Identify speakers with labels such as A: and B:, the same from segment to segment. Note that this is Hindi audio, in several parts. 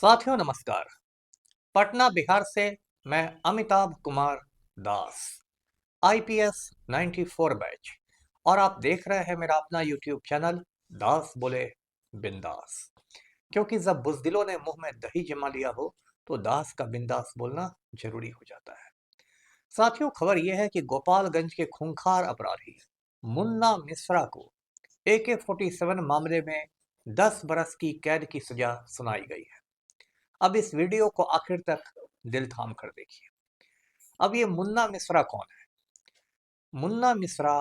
A: साथियों नमस्कार। पटना बिहार से मैं अमिताभ कुमार दास, आईपीएस 94 बैच, और आप देख रहे हैं मेरा अपना यूट्यूब चैनल दास बोले बिंदास। क्योंकि जब बुजदिलों ने मुंह में दही जमा लिया हो तो दास का बिंदास बोलना जरूरी हो जाता है। साथियों, खबर यह है कि गोपालगंज के खूंखार अपराधी मुन्ना मिश्रा को AK-47 मामले में 10 बरस की कैद की सजा सुनाई गई है। अब इस वीडियो को आखिर तक दिल थाम कर देखिए। अब ये मुन्ना मिश्रा कौन है? मुन्ना मिश्रा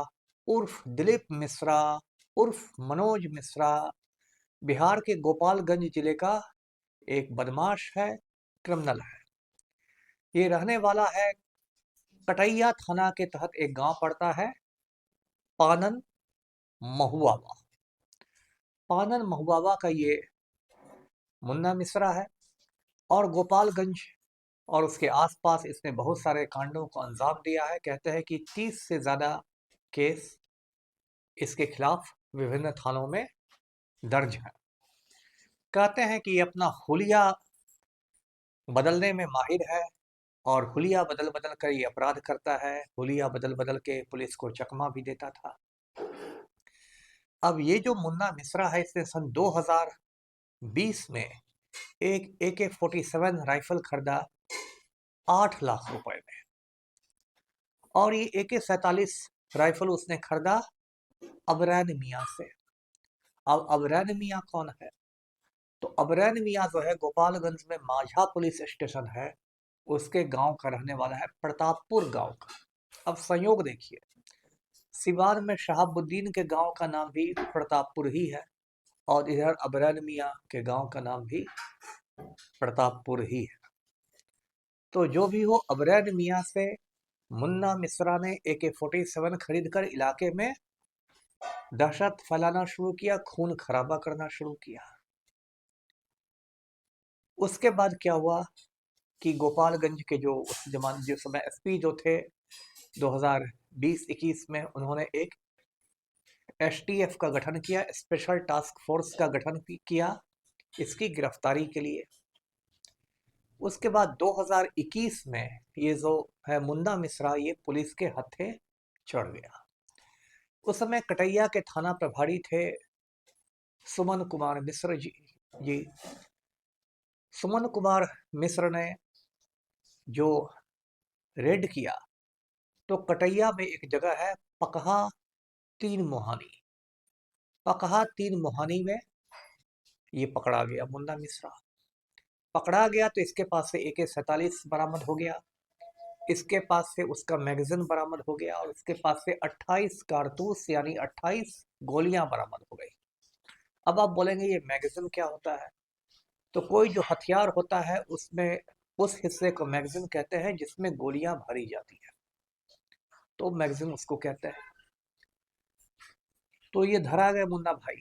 A: उर्फ दिलीप मिश्रा उर्फ मनोज मिश्रा बिहार के गोपालगंज जिले का एक बदमाश है, क्रिमिनल है। ये रहने वाला है कटैया थाना के तहत एक गांव पड़ता है, पानन महुआवा। पानन महुआवा का ये मुन्ना मिश्रा है और गोपालगंज और उसके आसपास इसने बहुत सारे कांडों को अंजाम दिया है। कहते हैं कि 30 से ज़्यादा केस इसके खिलाफ विभिन्न थानों में दर्ज हैं। कहते हैं कि ये अपना हुलिया बदलने में माहिर है और हुलिया बदल बदल कर ये अपराध करता है। हुलिया बदल बदल के पुलिस को चकमा भी देता था। अब ये जो मुन्ना मिश्रा है, इसने सन 2020 में एक AK-47 राइफल खरीदा 8 लाख रुपए में, और ये AK-47 राइफल उसने खरीदा अबरैन मियाँ से। अब अबरैन मियाँ कौन है? तो अबरैन मियाँ जो है, गोपालगंज में माझा पुलिस स्टेशन है, उसके गांव का रहने वाला है, प्रतापपुर गांव का। अब संयोग देखिए, सिवान में शहाबुद्दीन के गांव का नाम भी प्रतापपुर ही है और इधर अबरैन मियाँ के गांव का नाम भी प्रतापपुर ही है। तो जो भी हो, अबरैन मियाँ से मुन्ना मिश्रा ने AK-47 खरीद कर इलाके में दहशत फैलाना शुरू किया, खून खराबा करना शुरू किया। उसके बाद क्या हुआ कि गोपालगंज के जो उस जमाने जो समय एसपी जो थे 2020-21 में, उन्होंने एक STF का गठन किया, स्पेशल टास्क फोर्स का गठन किया इसकी गिरफ्तारी के लिए। उसके बाद 2021 में ये जो है मुन्ना मिश्रा, ये पुलिस के हत्थे चढ़ गया। उस समय कटैया के थाना प्रभारी थे सुमन कुमार मिश्र जी। सुमन कुमार मिश्र ने जो रेड किया, तो कटैया में एक जगह है पकहा 3 मोहानी। पकहा 3 मोहानी में ये पकड़ा गया मुन्ना मिश्रा। पकड़ा गया तो इसके पास से AK-47 बरामद हो गया, इसके पास से उसका मैगजीन बरामद हो गया और उसके पास से 28 कारतूस यानी 28 गोलियां बरामद हो गई। अब आप बोलेंगे ये मैगजीन क्या होता है? तो कोई जो हथियार होता है उसमें उस हिस्से को मैगजीन कहते हैं जिसमें गोलियां भरी जाती है, तो मैगजीन उसको कहते हैं। तो ये धरा गया मुन्ना भाई।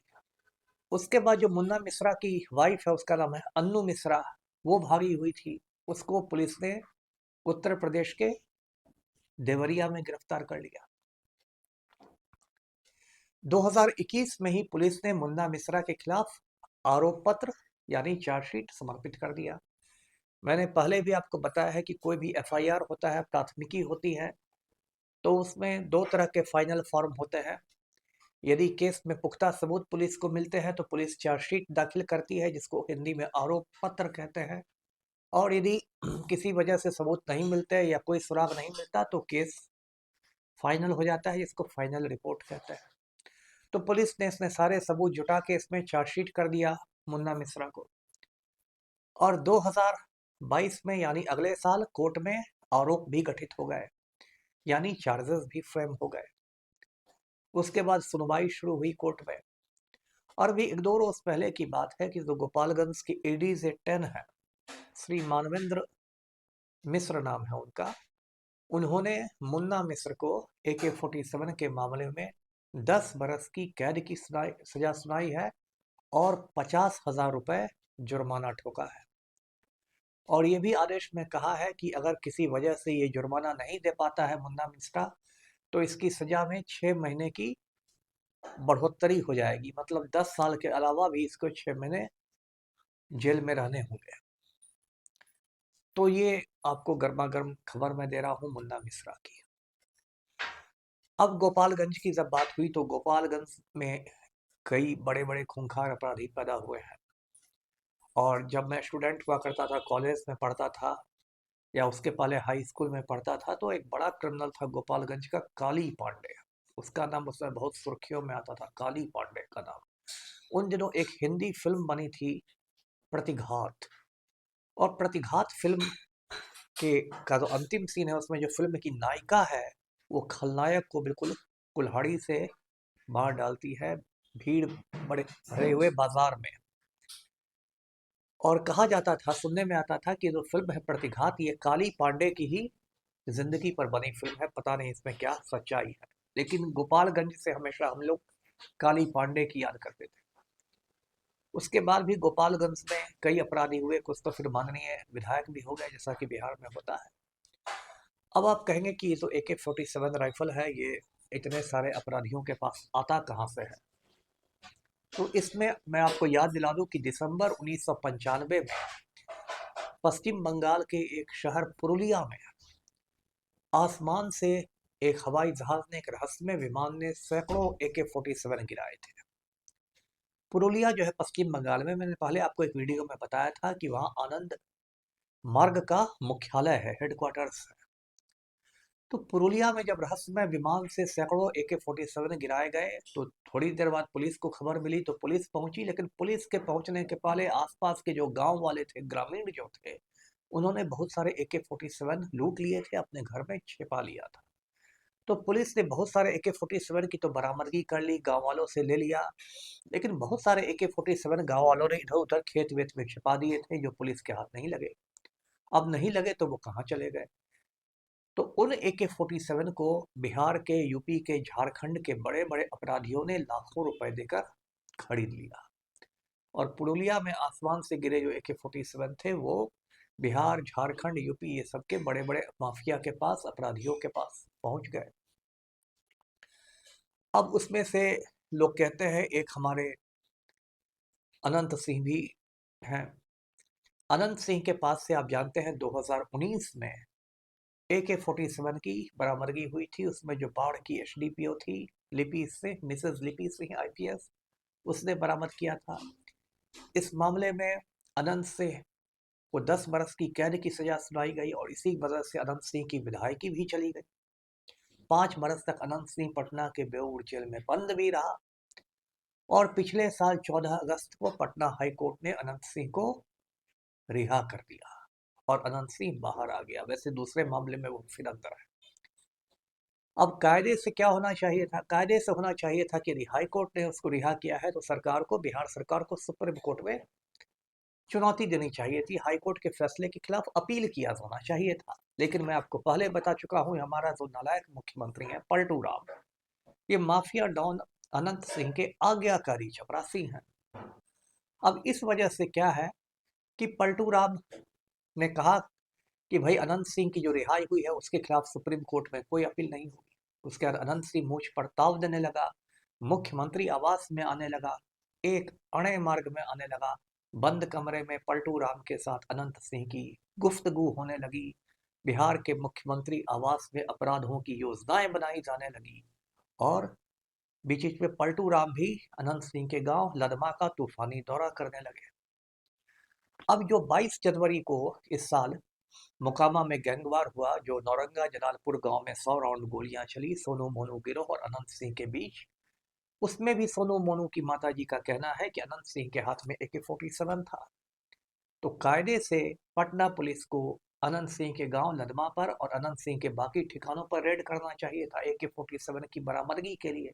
A: उसके बाद जो मुन्ना मिश्रा की वाइफ है, उसका नाम है अन्नू मिश्रा, वो भागी हुई थी। उसको पुलिस ने उत्तर प्रदेश के देवरिया में गिरफ्तार कर लिया। 2021 में ही पुलिस ने मुन्ना मिश्रा के खिलाफ आरोप पत्र यानी चार्जशीट समर्पित कर दिया। मैंने पहले भी आपको बताया है कि कोई भी FIR होता है, प्राथमिकी होती है, तो उसमें 2 तरह के फाइनल फॉर्म होते हैं। यदि केस में पुख्ता सबूत पुलिस को मिलते हैं तो पुलिस चार्जशीट दाखिल करती है, जिसको हिंदी में आरोप पत्र कहते हैं। और यदि किसी वजह से सबूत नहीं मिलते या कोई सुराग नहीं मिलता तो केस फाइनल हो जाता है, जिसको फाइनल रिपोर्ट कहते हैं। तो पुलिस ने इसमें सारे सबूत जुटा के इसमें चार्जशीट कर दिया मुन्ना मिश्रा को, और 2022 में यानी अगले साल कोर्ट में आरोप भी गठित हो गए, यानी चार्जेस भी फ्रेम हो गए। उसके बाद सुनवाई शुरू हुई कोर्ट में। और भी 1-2 रोज पहले की बात है कि जो गोपालगंज की AD-10 है, श्री मानवेंद्र मिश्र नाम है उनका, उन्होंने मुन्ना मिश्र को AK-47 के मामले में 10 बरस की कैद की सजा सुनाई है और 50,000 रुपए जुर्माना ठोका है। और ये भी आदेश में कहा है कि अगर किसी वजह से ये जुर्माना नहीं दे पाता है मुन्ना मिश्रा, तो इसकी सजा में 6 महीने की बढ़ोतरी हो जाएगी। मतलब 10 साल के अलावा भी इसको 6 महीने जेल में रहने होंगे। तो ये आपको गर्मा गर्म खबर मैं दे रहा हूँ मुन्ना मिश्रा की। अब गोपालगंज की जब बात हुई तो गोपालगंज में कई बड़े बड़े खूंखार अपराधी पैदा हुए हैं। और जब मैं स्टूडेंट हुआ करता था, कॉलेज में पढ़ता था या उसके पहले हाई स्कूल में पढ़ता था, तो एक बड़ा क्रिमिनल था गोपालगंज का, काली पांडे। उसका नाम उसमें बहुत सुर्खियों में आता था, काली पांडे का नाम। उन दिनों एक हिंदी फिल्म बनी थी, प्रतिघात। और प्रतिघात फिल्म के का जो अंतिम सीन है, उसमें जो फिल्म की नायिका है वो खलनायक को बिल्कुल कुल्हाड़ी से मार डालती है भीड़ बड़े भरे हुए बाजार में। और कहा जाता था, सुनने में आता था कि जो फिल्म है प्रतिघात, ये काली पांडे की ही जिंदगी पर बनी फिल्म है। पता नहीं इसमें क्या सच्चाई है, लेकिन गोपालगंज से हमेशा हम लोग काली पांडे की याद करते थे। उसके बाद भी गोपालगंज में कई अपराधी हुए, कुछ तो फिर माननीय विधायक भी हो गए, जैसा कि बिहार में होता है। अब आप कहेंगे कि ये तो AK-47 राइफल है, ये इतने सारे अपराधियों के पास आता कहाँ से है? तो इसमें मैं आपको याद दिला दूं कि दिसंबर 1995 में पश्चिम बंगाल के एक शहर पुरुलिया में आसमान से एक हवाई जहाज ने, एक रहस्यमय विमान ने सैकड़ों AK-47 गिराए थे। पुरुलिया जो है पश्चिम बंगाल में, मैंने पहले आपको एक वीडियो में बताया था कि वहाँ आनंद मार्ग का मुख्यालय है, हेडक्वार्टर्स है। तो पुरुलिया में जब रहस्यमय विमान से सैकड़ों AK-47 गिराए गए, तो थोड़ी देर बाद पुलिस को खबर मिली, तो पुलिस पहुंची। लेकिन पुलिस के पहुंचने के पहले आसपास के जो गांव वाले थे, ग्रामीण जो थे, उन्होंने बहुत सारे AK-47 लूट लिए थे, अपने घर में छिपा लिया था। तो पुलिस ने बहुत सारे AK-47 की तो बरामदगी कर ली, गांव वालों से ले लिया। लेकिन बहुत सारे AK-47 गांव वालों ने इधर उधर खेत वेत में छिपा दिए थे, जो पुलिस के हाथ नहीं लगे। अब नहीं लगे तो वो कहाँ चले गए? तो उन AK-47 को बिहार के, यूपी के, झारखंड के बड़े बड़े अपराधियों ने लाखों रुपए देकर खरीद लिया। और पुरुलिया में आसमान से गिरे जो AK-47 थे, वो बिहार, झारखंड, यूपी, ये सब के बड़े बड़े माफिया के पास, अपराधियों के पास पहुंच गए। अब उसमें से लोग कहते हैं एक हमारे अनंत सिंह भी हैं। अनंत सिंह के पास से आप जानते हैं 2019 में AK-47 की बरामदगी हुई थी। उसमें जो बाढ़ की SDPO थी, लिपि सिंह, मिसेस लिपि सिंह IPS, उसने बरामद किया था। इस मामले में अनंत सिंह को 10 बरस की कैद की सजा सुनाई गई और इसी वजह से अनंत सिंह की विधायकी भी चली गई। 5 बरस तक अनंत सिंह पटना के बेऊर जेल में बंद भी रहा। और पिछले साल 14 अगस्त को पटना हाई कोर्ट ने अनंत सिंह को रिहा कर दिया और अनंत सिंह बाहर आ गया। वैसे दूसरे मामले में वो फिर अंदर है। अब कायदे से क्या होना चाहिए था? कायदे से होना चाहिए था कि हाई कोर्ट ने उसको रिहा किया है तो सरकार को, बिहार सरकार को सुप्रीम कोर्ट में चुनौती देनी चाहिए थी, हाई कोर्ट के फैसले के खिलाफ अपील किया जाना चाहिए था। लेकिन मैं आपको पहले बता चुका हूं, हमारा जो नालायक मुख्यमंत्री है पलटू राम, ये माफिया डॉन अनंत सिंह के आज्ञाकारी चपरासी हैं। अब इस वजह से क्या है कि पलटू राम ने कहा कि भाई अनंत सिंह की जो रिहाई हुई है उसके खिलाफ सुप्रीम कोर्ट में कोई अपील नहीं होगी। उसके बाद अनंत सिंह मुझ पर ताव देने लगा, मुख्यमंत्री आवास में आने लगा, एक अणे मार्ग में आने लगा। बंद कमरे में पलटू राम के साथ अनंत सिंह की गुफ्तगू होने लगी। बिहार के मुख्यमंत्री आवास में अपराधों की योजनाएं बनाई जाने लगी। और बीच बीच में पलटू राम भी अनंत सिंह के गांव लदमा का तूफानी दौरा करने लगे। अब जो 22 जनवरी को इस साल मोकामा में गैंगवार हुआ, जो नौरंगा जलालपुर गांव में 100 राउंड गोलियां चली सोनू मोनू गिरोह और अनंत सिंह के बीच, उसमें भी सोनू मोनू की माताजी का कहना है कि अनंत सिंह के हाथ में AK-47 था। तो कायदे से पटना पुलिस को अनंत सिंह के गांव लदमा पर और अनंत सिंह के बाकी ठिकानों पर रेड करना चाहिए था AK-47 की बरामदगी के लिए।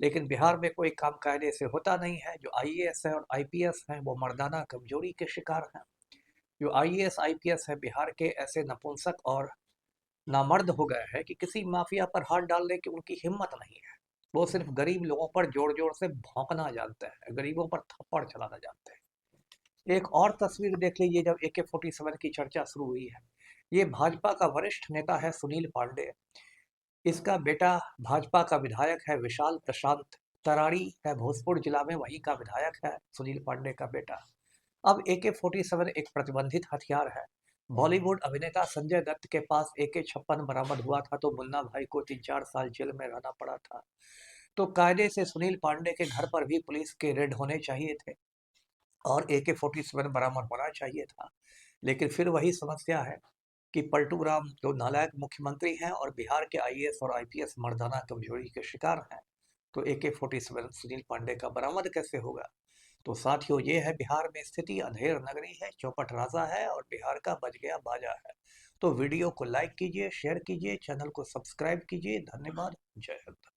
A: लेकिन बिहार में कोई काम कायदे से होता नहीं है। जो IAS है और IPS हैं वो मर्दाना कमजोरी के शिकार हैं। जो IAS IPS है बिहार के, ऐसे नपुंसक और नामर्द हो गए हैं कि किसी माफिया पर हाथ डालने की उनकी हिम्मत नहीं है। वो सिर्फ गरीब लोगों पर जोर जोर से भौंकना जानते हैं, गरीबों पर थप्पड़ चलाना जानते हैं। एक और तस्वीर देख लीजिए जब AK-47 की चर्चा शुरू हुई है। ये भाजपा का वरिष्ठ नेता है सुनील पांडे। इसका बेटा भाजपा का विधायक है विशाल प्रशांत तराड़ी है, भोजपुर जिला में वहीं का विधायक है सुनील पांडे का बेटा। अब AK-47 एक प्रतिबंधित हथियार है। बॉलीवुड अभिनेता संजय दत्त के पास AK-56 बरामद हुआ था तो मुन्ना भाई को 3-4 साल जेल में रहना पड़ा था। तो कायदे से सुनील पांडे के घर पर भी पुलिस के रेड होने चाहिए थे और AK-47 बरामद होना चाहिए था। लेकिन फिर वही समस्या है कि पलटू राम जो नालायक मुख्यमंत्री हैं और बिहार के IAS और IPS मर्दाना कमजोरी के शिकार हैं, तो AK-47 सुनील पांडे का बरामद कैसे होगा? तो साथियों, ये है बिहार में स्थिति। अंधेर नगरी है, चौपट राजा है और बिहार का बज गया बाजा है। तो वीडियो को लाइक कीजिए, शेयर कीजिए, चैनल को सब्सक्राइब कीजिए। धन्यवाद। जय हिंद।